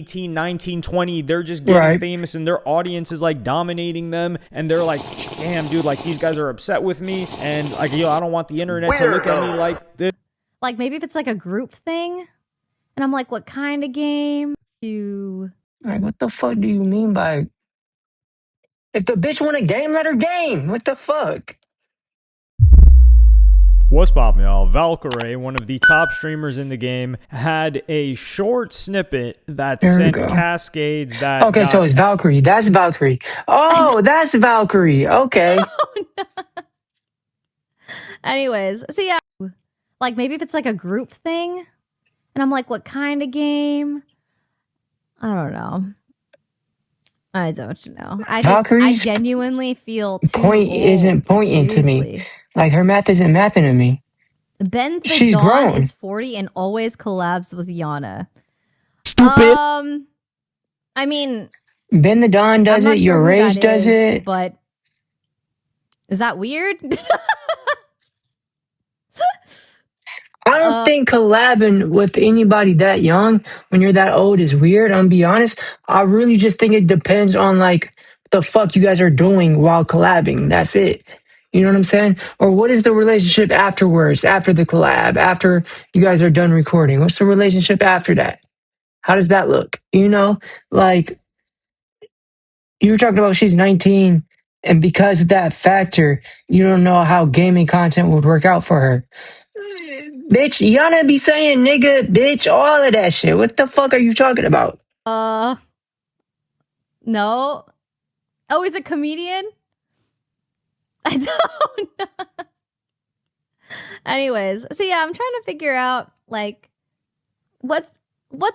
18, 19, 20, they're just getting famous and their audience is like dominating them, and they're like, damn dude, like these guys are upset with me, and like, yo, I don't want the internet to look at me like this. Like maybe if it's like a group thing, and I'm like, what kind of game do Like, what the fuck do you mean by if the bitch want a game, let her game? What the fuck? What's poppin', y'all? Valkyrae, one of the top streamers in the game, had a short snippet that sent cascades that... Okay, so it's Valkyrie. That's Valkyrie. Oh, that's Valkyrie. Okay. Oh, no. Anyways, so yeah. Like maybe if it's like a group thing, and I'm like, what kind of game? I don't know. I don't know. I genuinely feel point isn't pointing to me. Like her math isn't mapping to me. Ben the Dawn is 40 and always collabs with Yana. Stupid. I mean, Ben the Dawn does it. Your Rage does it. But is that weird? I don't think collabing with anybody that young when you're that old is weird. I'm gonna be honest. I really just think it depends on like the fuck you guys are doing while collabing. That's it. You know what I'm saying? Or what is the relationship afterwards, after the collab, after you guys are done recording? What's the relationship after that? How does that look? You know, like you were talking about she's 19, and because of that factor, you don't know how gaming content would work out for her. Bitch, Yana be saying nigga, bitch, all of that shit. What the fuck are you talking about? No. Oh, he's a comedian? I don't know. Anyways, so yeah, I'm trying to figure out like what's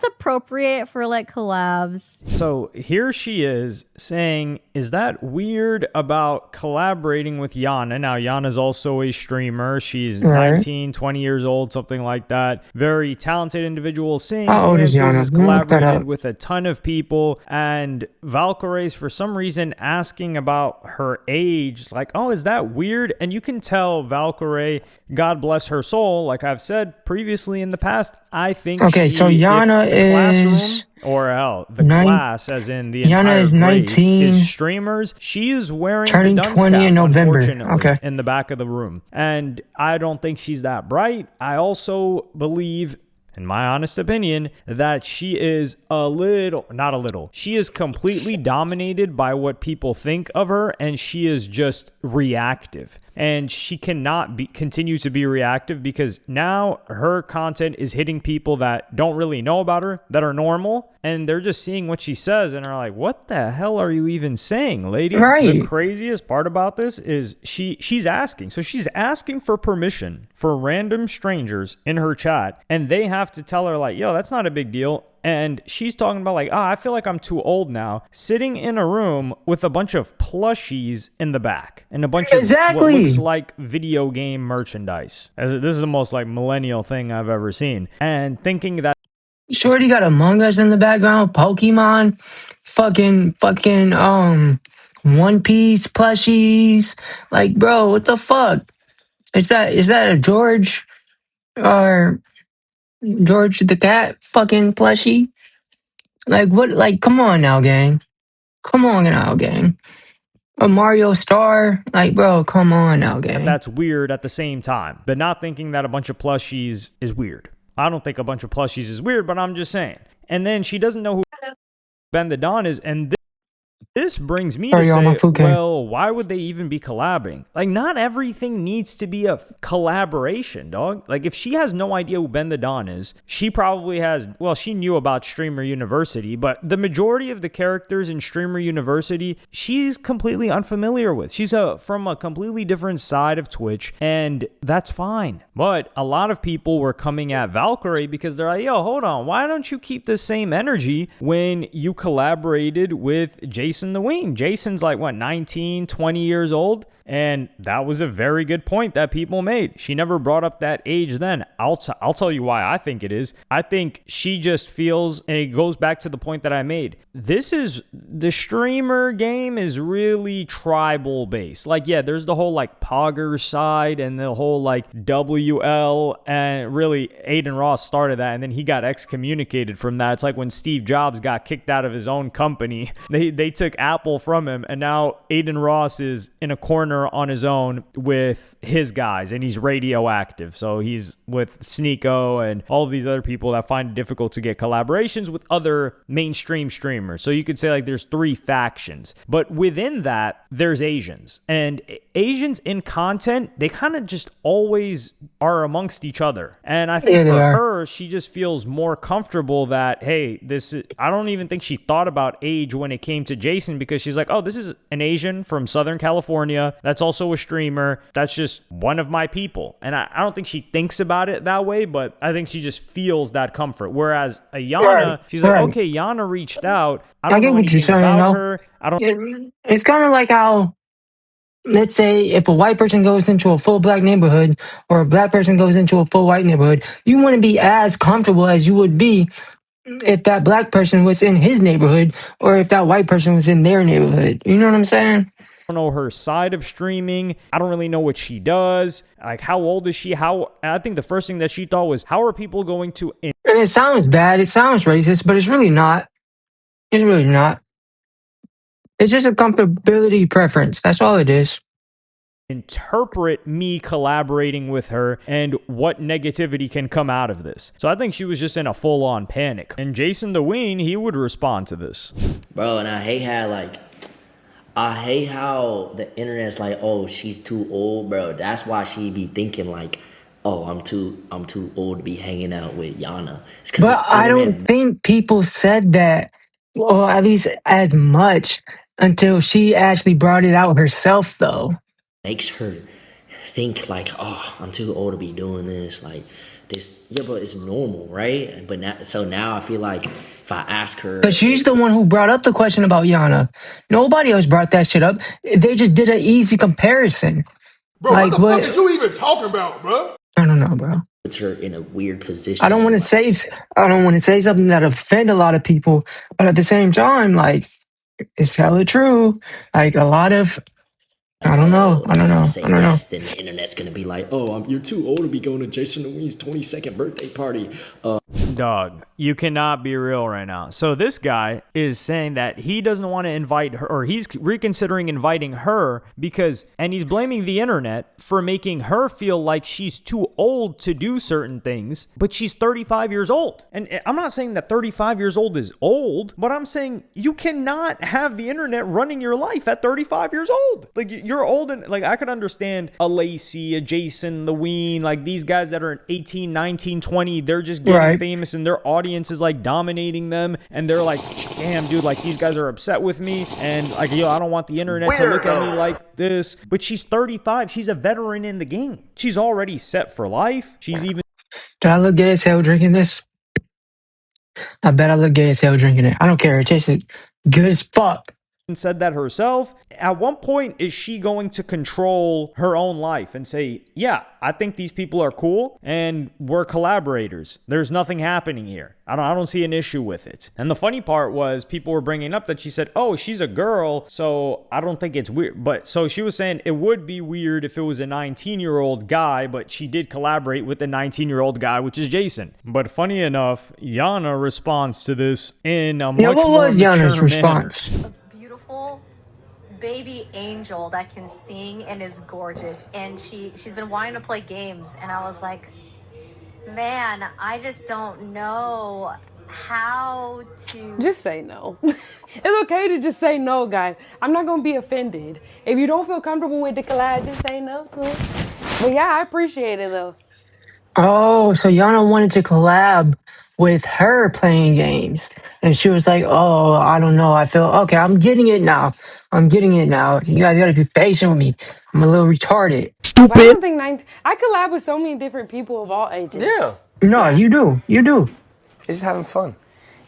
appropriate for like collabs. So here she is saying, is that weird about collaborating with Yana? Now, Yana's also a streamer. She's 19, 20 years old, something like that. Very talented individual, sings, dances, collaborated with a ton of people. And Valkyrae's for some reason asking about her age. Like, oh, is that weird? And you can tell Valkyrae, God bless her soul, like I've said previously in the past, I think so Yana is or hell, the class, as in the entire is 19 is streamers. She is wearing turning the dunce 20 cap, in November. Okay, in the back of the room, and I don't think she's that bright. I also believe, in my honest opinion, that she is she is completely dominated by what people think of her, and she is just reactive. And she cannot continue to be reactive because now her content is hitting people that don't really know about her, that are normal, and they're just seeing what she says and are like, what the hell are you even saying, lady? Right. The craziest part about this is she's asking. So she's asking for permission for random strangers in her chat, and they have to tell her like, yo, that's not a big deal. And she's talking about like, I feel like I'm too old now, sitting in a room with a bunch of plushies in the back and a bunch of what looks like video game merchandise. This is the most like millennial thing I've ever seen. And thinking that Shorty got Among Us in the background, Pokemon, fucking One Piece plushies. Like, bro, what the fuck? Is that a George or George the cat fucking plushie? Like what? Like, come on now, gang. Come on now, gang. A Mario Star? Like, bro, come on now, gang. That's weird at the same time, but not thinking that a bunch of plushies is weird. I don't think a bunch of plushies is weird, but I'm just saying. And then she doesn't know who Ben the Don is, and this brings me to say, well, why would they even be collabing? Like, not everything needs to be a collaboration, dog. Like, if she has no idea who Ben the Don is, she probably has, well, she knew about Streamer University, but the majority of the characters in Streamer University, she's completely unfamiliar with. She's from a completely different side of Twitch, and that's fine. But a lot of people were coming at Valkyrae because they're like, yo, hold on, why don't you keep the same energy when you collaborated with Jason the Ween. Jason's like, what, 19, 20 years old? And that was a very good point that people made. She never brought up that age then. I'll tell you why I think it is. I think she just feels, and it goes back to the point that I made. The streamer game is really tribal based. Like, yeah, there's the whole like Pogger side and the whole like WL, and really Aiden Ross started that and then he got excommunicated from that. It's like when Steve Jobs got kicked out of his own company. They took Apple from him, and now Aiden Ross is in a corner on his own with his guys, and he's radioactive. So he's with Sneeko and all of these other people that find it difficult to get collaborations with other mainstream streamers. So you could say like there's 3 factions, but within that there's Asians, and Asians in content, they kind of just always are amongst each other. And I think for her, she just feels more comfortable that, hey, I don't even think she thought about age when it came to Jason, because she's like, oh, this is an Asian from Southern California that's also a streamer. That's just one of my people. And I don't think she thinks about it that way, but I think she just feels that comfort. Whereas Yana, she's like, okay, Yana reached out. I don't know anything about her. It's kind of like how, let's say, if a white person goes into a full black neighborhood or a black person goes into a full white neighborhood, you want to be as comfortable as you would be if that black person was in his neighborhood or if that white person was in their neighborhood. You know what I'm saying? I don't know her side of streaming. I don't really know what she does. Like, how old is she? I think the first thing that she thought was, how are people going to... And it sounds bad. It sounds racist, but it's really not. It's really not. It's just a comfortability preference. That's all it is. Interpret me collaborating with her and what negativity can come out of this. So I think she was just in a full-on panic. And Jason the Ween, he would respond to this. Bro, and I hate how the internet's like, oh, she's too old, bro. That's why she be thinking like, oh, I'm too old to be hanging out with Yana. But I don't think people said that, or at least as much, until she actually brought it out herself, though. Makes her think like, oh, I'm too old to be doing this. Like this, yeah, but it's normal, right? But now I feel like if I ask her, but she's the one who brought up the question about Yana. Nobody else brought that shit up. They just did an easy comparison. Bro, like, what the fuck are you even talking about, bro? I don't know, bro. Puts her in a weird position. I don't want to say something that offend a lot of people, but at the same time, like, it's hella true. Like, a lot of... I don't know. Then the internet's gonna be like, oh, you're too old to be going to Jason Louis' 22nd birthday party. Dog, you cannot be real right now. So this guy is saying that he doesn't want to invite her, or he's reconsidering inviting her and he's blaming the internet for making her feel like she's too old to do certain things, but she's 35 years old. And I'm not saying that 35 years old is old, but I'm saying you cannot have the internet running your life at 35 years old. Like, you're old, and like, I could understand a Lacey, a Jason, the Ween, like these guys that are 18, 19, 20, they're just getting famous and their audience is like dominating them, and they're like, damn, dude, like these guys are upset with me, and like, I don't want the internet to look at me like this. But she's 35. She's a veteran in the game. She's already set for life. She's even... Do I look gay as hell drinking this? I bet I look gay as hell drinking it. I don't care. It tastes good as fuck. Said that herself. At one point, is she going to control her own life and say, yeah, I think these people are cool and we're collaborators. There's nothing happening here. I don't see an issue with it. And the funny part was people were bringing up that she said, oh, she's a girl, so I don't think it's weird. But so she was saying it would be weird if it was a 19-year-old guy, but she did collaborate with the 19-year-old guy, which is Jason. But funny enough, Yana responds to this in a much more mature what was Yana's response? Baby angel that can sing and is gorgeous, and she's been wanting to play games, and I was like, man, I just don't know how to... Just say no. It's okay to just say no, guys. I'm not gonna be offended. If you don't feel comfortable with the collab, just say no to it. But yeah, I appreciate it though. Oh, so Yana wanted to collab with her playing games. And she was like, oh, I don't know. I feel, okay, I'm getting it now. You guys gotta be patient with me. I'm a little retarded. Stupid. But I don't think I collab with so many different people of all ages. Yeah. No, you do. It's just having fun.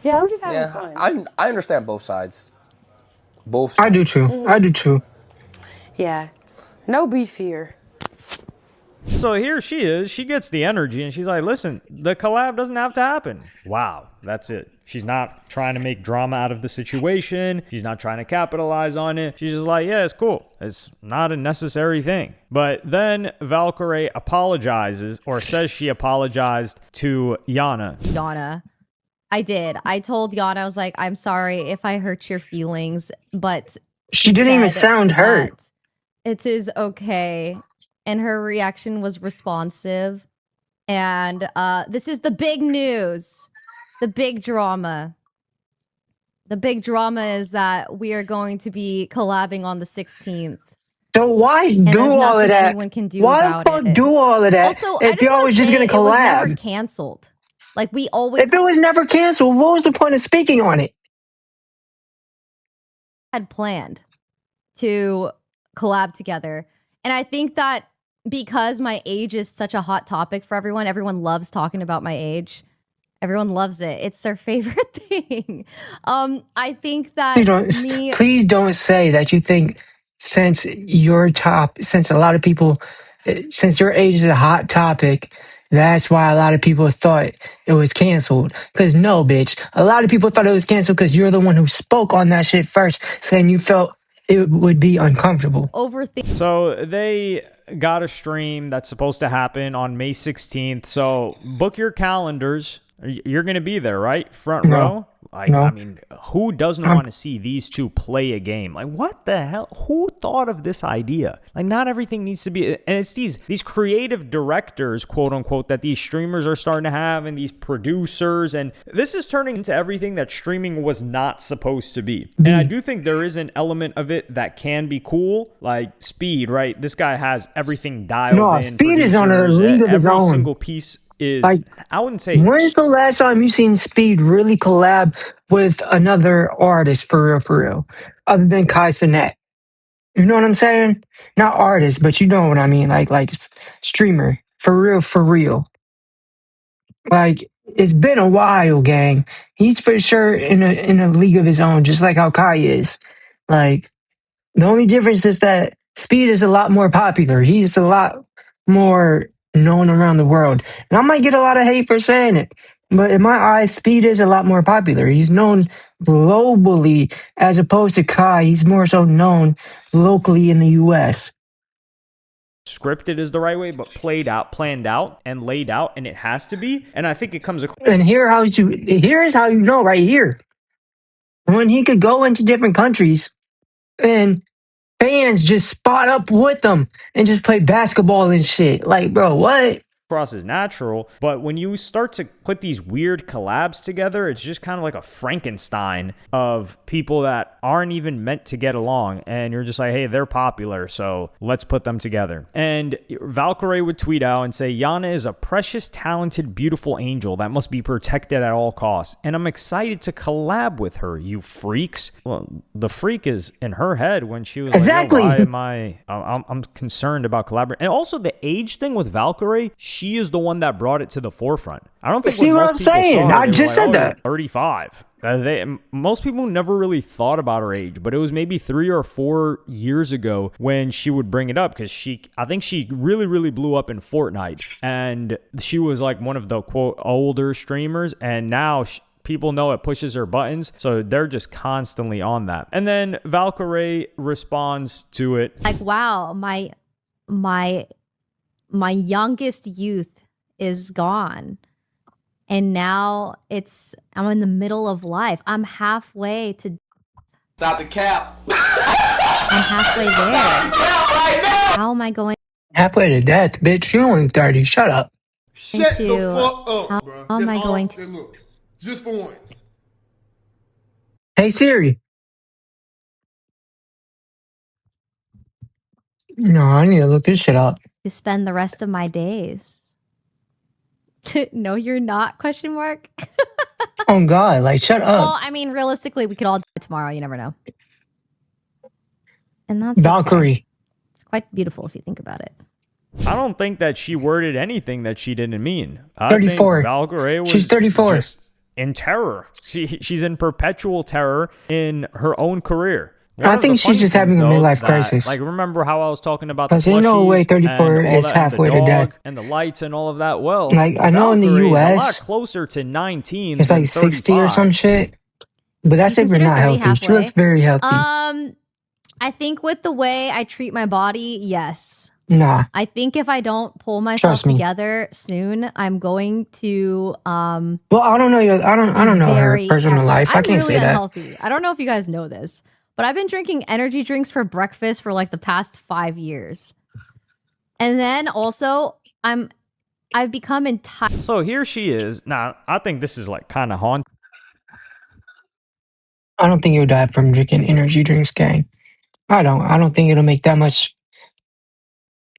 Yeah, I'm just having fun. I understand both sides. both I do sides. too. I do too. Yeah. No beef here. So here she is. She gets the energy and she's like, listen, the collab doesn't have to happen. Wow, that's it. She's not trying to make drama out of the situation. She's not trying to capitalize on it. She's just like, yeah, it's cool. It's not a necessary thing. But then Valkyrae apologizes, or says she apologized to Yana. Yana. I did. I told Yana, I was like, I'm sorry if I hurt your feelings, but She didn't even sound hurt. It is okay. And her reaction was responsive. And this is the big news. The big drama. The big drama is that we are going to be collabing on the 16th. So why do all of that? Anyone can do Why about the fuck it. do all of that? Also, if y'all was just gonna collab, it was never canceled. Like we always if it was never canceled, what was the point of speaking on it? had planned to collab together. And I think that because my age is such a hot topic for everyone loves talking about my age. Everyone loves it. It's their favorite thing. I think that Please don't say that you think since since a lot of people, since your age is a hot topic, that's why a lot of people thought it was canceled. Because no, bitch. A lot of people thought it was canceled because you're the one who spoke on that shit first, saying you felt it would be uncomfortable. So they got a stream that's supposed to happen on May 16th. So book your calendars. You're going to be there, right? Front row? Like, no. I mean, who doesn't want to see these two play a game? Like, what the hell? Who thought of this idea? Like, not everything needs to be... And it's these creative directors, quote unquote, that these streamers are starting to have, and these producers. And this is turning into everything that streaming was not supposed to be. And I do think there is an element of it that can be cool. Like, Speed, right? This guy has everything dialed in. Speed is on a league of his own. Every single piece is, like, I wouldn't say... When's the last time you seen Speed really collab with another artist for real, other than Kai Cenat? You know what I'm saying? Not artist, but you know what I mean. Like streamer for real. Like, it's been a while, gang. He's for sure in a league of his own, just like how Kai is. Like, the only difference is that Speed is a lot more popular. He's a lot more known around the world. And I might get a lot of hate for saying it, but in my eyes, Speed is a lot more popular. He's known globally as opposed to Kai. He's more so known locally in the US. Scripted is the right way, but played out, planned out, and laid out, and it has to be. And I think it comes across. And here's how you know right here. When he could go into different countries and fans just spot up with them and just play basketball and shit. Like, bro, what? Across as natural, but when you start to put these weird collabs together, it's just kind of like a Frankenstein of people that aren't even meant to get along, and you're just like, hey, they're popular, so let's put them together. And Valkyrae would tweet out and say, Yana is a precious, talented, beautiful angel that must be protected at all costs, and I'm excited to collab with her, you freaks. Well, the freak is in her head when she was exactly. Like, why am I'm concerned about collaborating. And also the age thing with Valkyrae, she is the one that brought it to the forefront. I don't think see what I'm saying. I just said that. 35. Most people never really thought about her age, but it was maybe 3 or 4 years ago when she would bring it up, because I think she really blew up in Fortnite, and she was like one of the quote older streamers, and now people know it pushes her buttons, so they're just constantly on that. And then Valkyrae responds to it like, wow, my youngest youth is gone. And now I'm in the middle of life. I'm halfway to... Stop the cap. I'm halfway there. How am I going... Halfway to death, bitch. You're only 30. Shut up. Shut the fuck up, bro. How am I going to... Hey, look, just for once. Hey, Siri. No, I need to look this shit up. To spend the rest of my days. No, you're not, question mark. Oh, God. Like, shut up. Well, I mean, realistically, we could all die tomorrow. You never know. And that's Valkyrie. Okay. It's quite beautiful if you think about it. I don't think that she worded anything that she didn't mean. 34. Valkyrae was She's 34. Just in terror. She's in perpetual terror in her own career. I think she's just having a midlife crisis. Like, remember how I was talking about the Because ain't no way plushies 34 and all is that, and the halfway to death. dog and the lights and all of that? Well, Like, I know in the Valkyrae is a lot US, closer to 19 it's than like 60 or 35. some shit. But that's You if you're consider not 30 healthy. She halfway? looks very healthy. I think with the way I treat my body, yes. Nah, I think if I don't pull myself trust me. together soon, I'm going to Well, I don't know I don't know her personal life. I can't really say that. unhealthy. I don't know if you guys know this, but I've been drinking energy drinks for breakfast for like the past 5 years. And then also I've become entitled. So here she is. Now, I think this is like kind of haunting. I don't think you'll die from drinking energy drinks, gang. I don't think it'll make that much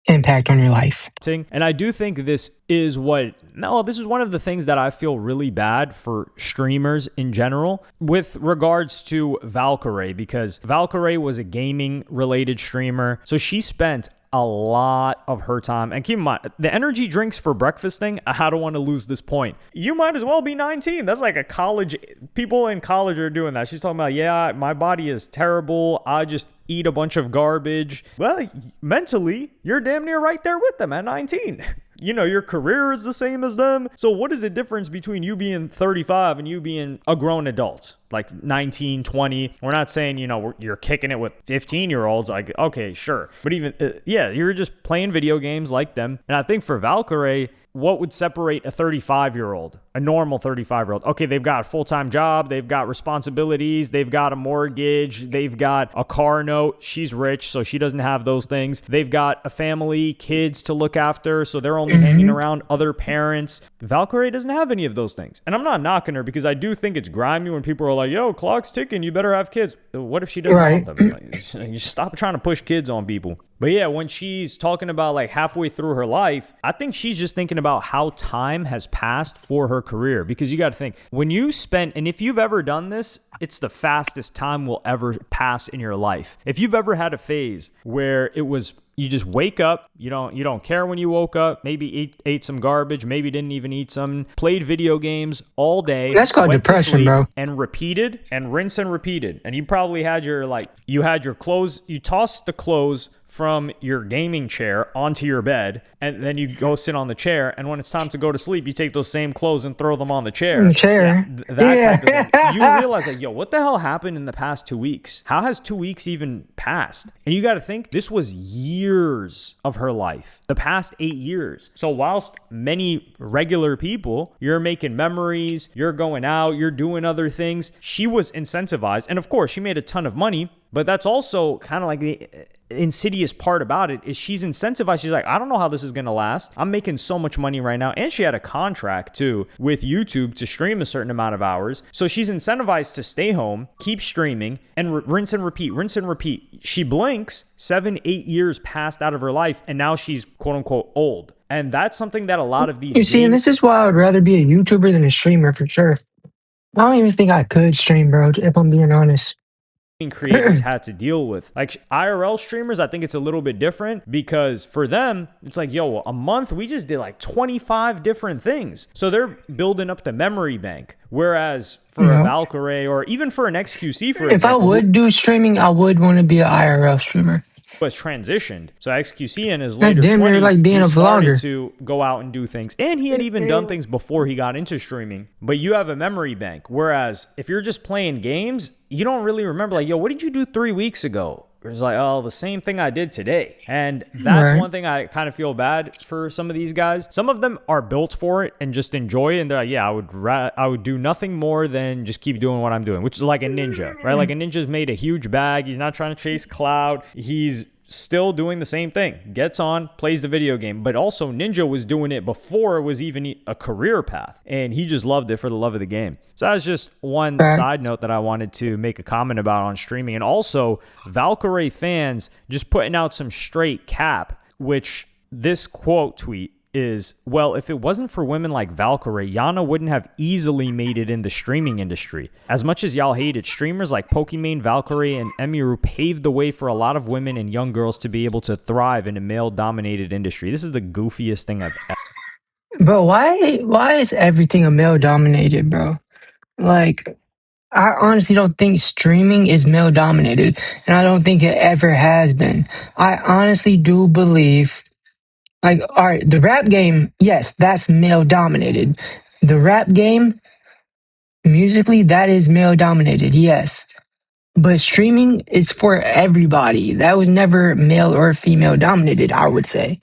impact on your life. And I do think this is one of the things that I feel really bad for streamers in general with regards to Valkyrae, because Valkyrae was a gaming related streamer. So she spent a lot of her time, and keep in mind, the energy drinks for breakfast thing, I don't want to lose this point. You might as well be 19. That's like a college, people in college are doing that. She's talking about, yeah, my body is terrible. I just eat a bunch of garbage. Well, mentally, you're damn near right there with them at 19. You know, your career is the same as them. So what is the difference between you being 35 and you being a grown adult? Like 19, 20. We're not saying, you know, you're kicking it with 15-year-olds. Like, okay, sure. But even, yeah, you're just playing video games like them. And I think for Valkyrae, what would separate a 35-year-old, a normal 35-year-old? Okay, they've got a full-time job. They've got responsibilities. They've got a mortgage. They've got a car note. She's rich, so she doesn't have those things. They've got a family, kids to look after, so they're only hanging around other parents. Valkyrae doesn't have any of those things. And I'm not knocking her, because I do think it's grimy when people are like, yo, clock's ticking, you better have kids. What if she doesn't want them? Like, you stop trying to push kids on people. But yeah, when she's talking about like halfway through her life, I think she's just thinking about how time has passed for her career. Because you got to think, when you spend, and if you've ever done this, it's the fastest time will ever pass in your life. If you've ever had a phase where it was, you just wake up, you don't care when you woke up, maybe ate some garbage, maybe didn't even eat some, played video games all day. That's called depression, bro. And repeated and rinse and repeated. And you probably had your clothes, you tossed the clothes from your gaming chair onto your bed, and then you go sit on the chair, and when it's time to go to sleep, you take those same clothes and throw them on the chair. Yeah, that type of thing. You realize like, yo, what the hell happened in the past 2 weeks? How has 2 weeks even passed? And you got to think, this was years of her life, the past 8 years. So whilst many regular people, you're making memories, you're going out, you're doing other things, she was incentivized. And of course, she made a ton of money, but that's also kind of like the insidious part about it is she's incentivized. She's like, I don't know how this is going to last. I'm making so much money right now. And she had a contract too with YouTube to stream a certain amount of hours. So she's incentivized to stay home, keep streaming, and rinse and repeat, rinse and repeat. She blinks, 7-8 years passed out of her life, and now she's quote unquote old. And that's something that a lot of these You see, and this is why I would rather be a YouTuber than a streamer for sure. I don't even think I could stream, bro, if I'm being honest. Creators had to deal with. Like IRL streamers, I think it's a little bit different, because for them, it's like, yo, a month, we just did like 25 different things. So they're building up the memory bank. Whereas for a Valkyrae, or even for an XQC, for if example, I would do streaming, I would want to be an IRL streamer. Was transitioned. So XQC in his That's later damn near 20s, like being he a started vlogger. to go out and do things. And he had even done things before he got into streaming. But you have a memory bank. Whereas if you're just playing games, you don't really remember, like, yo, what did you do 3 weeks ago? It's like, oh, the same thing I did today. And that's one thing I kind of feel bad for some of these guys. Some of them are built for it and just enjoy it. And they're like, yeah, I would do nothing more than just keep doing what I'm doing, which is like a ninja, right? Like a ninja's made a huge bag. He's not trying to chase cloud. He's still doing the same thing. Gets on, plays the video game. But also Ninja was doing it before it was even a career path. And he just loved it for the love of the game. So that's just one side note that I wanted to make a comment about on streaming. And also Valkyrae fans just putting out some straight cap, which this quote tweet is, well, if it wasn't for women like Valkyrae, Yana wouldn't have easily made it in the streaming industry. As much as y'all hated, streamers like Pokimane, Valkyrae, and Emiru paved the way for a lot of women and young girls to be able to thrive in a male-dominated industry. This is the goofiest thing I've ever. Bro, why is everything a male dominated, bro? Like, I honestly don't think streaming is male dominated, and I don't think it ever has been. I honestly do believe, like, all right, the rap game, yes, that's male dominated. The rap game, musically, that is male dominated, yes. But streaming is for everybody. That was never male or female dominated, I would say.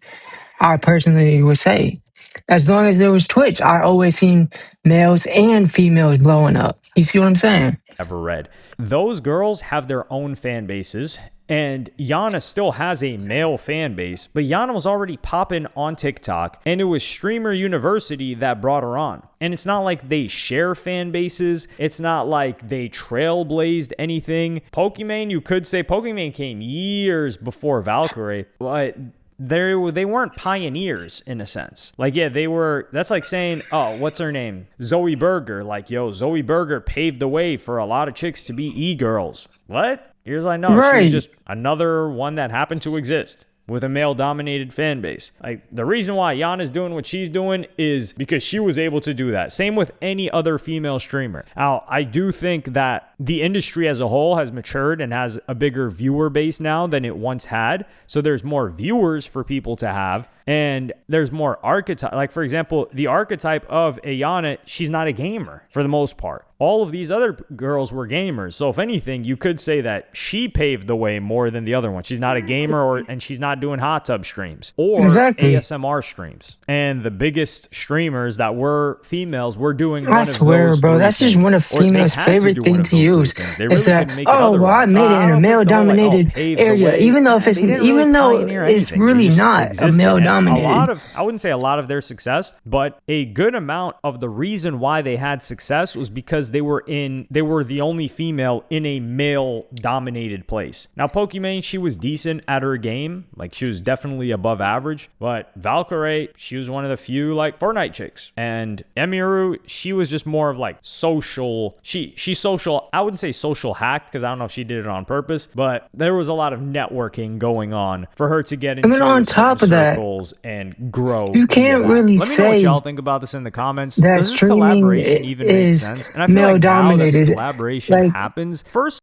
I personally would say. As long as there was Twitch, I always seen males and females blowing up. You see what I'm saying? Ever read. Those girls have their own fan bases, and Yana still has a male fan base, but Yana was already popping on TikTok, and it was Streamer University that brought her on. And it's not like they share fan bases. It's not like they trailblazed anything. Pokimane, you could say Pokimane came years before Valkyrae, but they weren't pioneers in a sense. Like, yeah, they were. That's like saying, oh, what's her name? Zoe Berger. Like, yo, Zoe Berger paved the way for a lot of chicks to be e-girls. What? Here's like, no, Right. she was just another one that happened to exist with a male-dominated fan base. Like, the reason why Yana's doing what she's doing is because she was able to do that. Same with any other female streamer. Now, I do think that the industry as a whole has matured and has a bigger viewer base now than it once had. So there's more viewers for people to have, and there's more archetype. Like, for example, the archetype of a Yana, she's not a gamer for the most part. All of these other girls were gamers. So if anything, you could say that she paved the way more than the other one. She's not a gamer, and she's not doing hot tub streams or Exactly. ASMR streams. And the biggest streamers that were females were doing I one swear, of those bro, three that's just things. one of Or they females' had to favorite do one thing of to those three use. things. They Is really that, couldn't make it oh, well, I otherwise. made it in I a don't male think they're like, dominated paved the area, way. even though if it's, They didn't really even though pioneer it's anything. They really just not a existed. male And dominated. I wouldn't say a lot of their success, but a good amount of the reason why they had success was because they were the only female in a male dominated place. Now, Pokimane, she was decent at her game. Like, she was definitely above average, but Valkyrae, she was one of the few like Fortnite chicks. And Emiru, she was just more of like social. She's social. I wouldn't say social hacked, because I don't know if she did it on purpose, but there was a lot of networking going on for her to get into then on top of that, circles and grow. you can't into that. really Let me know what say y'all think about this in the comments. that Does this streaming collaboration even make is sense? And I feel male like now that the dominated. collaboration Like, happens, first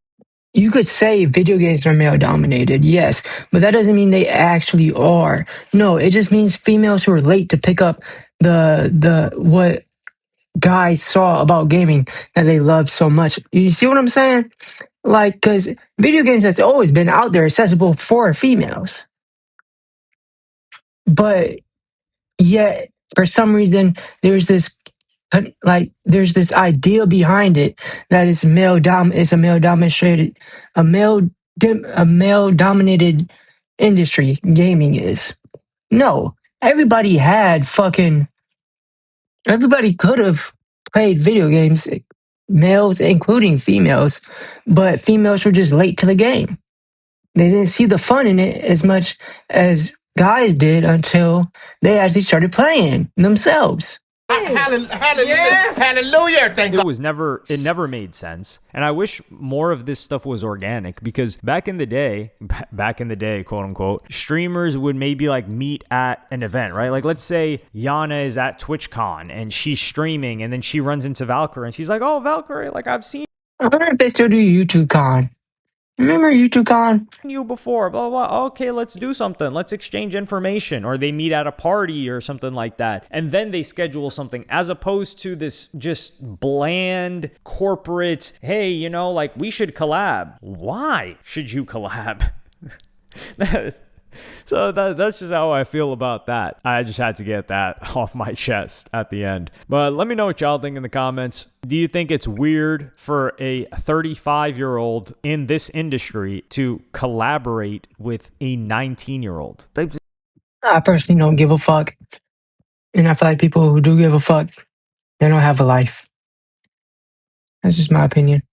you could say video games are male dominated, yes, but that doesn't mean they actually are. No, it just means females who are late to pick up the what guys saw about gaming that they loved so much. You see what I'm saying? Like, because video games has always been out there accessible for females, but yet for some reason there's this idea behind it that it's it's a male dominated industry. Gaming is. No, everybody could have played video games, males including females, but females were just late to the game. They didn't see the fun in it as much as guys did until they actually started playing themselves. Hallelujah. Hallelujah. Thank God. It never made sense. And I wish more of this stuff was organic, because back in the day, quote unquote, streamers would maybe like meet at an event, right? Like, let's say Yana is at TwitchCon and she's streaming, and then she runs into Valkyrae and she's like, oh, Valkyrae, like, I've seen I wonder if they still do YouTube Con. Remember YouTube Con? you before, blah, blah, blah. Okay, let's do something. Let's exchange information. Or they meet at a party or something like that. And then they schedule something, as opposed to this just bland corporate, hey, you know, like, we should collab. Why should you collab? So that's just how I feel about that. I just had to get that off my chest at the end. But let me know what y'all think in the comments. Do you think it's weird for a 35-year-old in this industry to collaborate with a 19-year-old? I personally don't give a fuck. And I feel like people who do give a fuck, they don't have a life. That's just my opinion.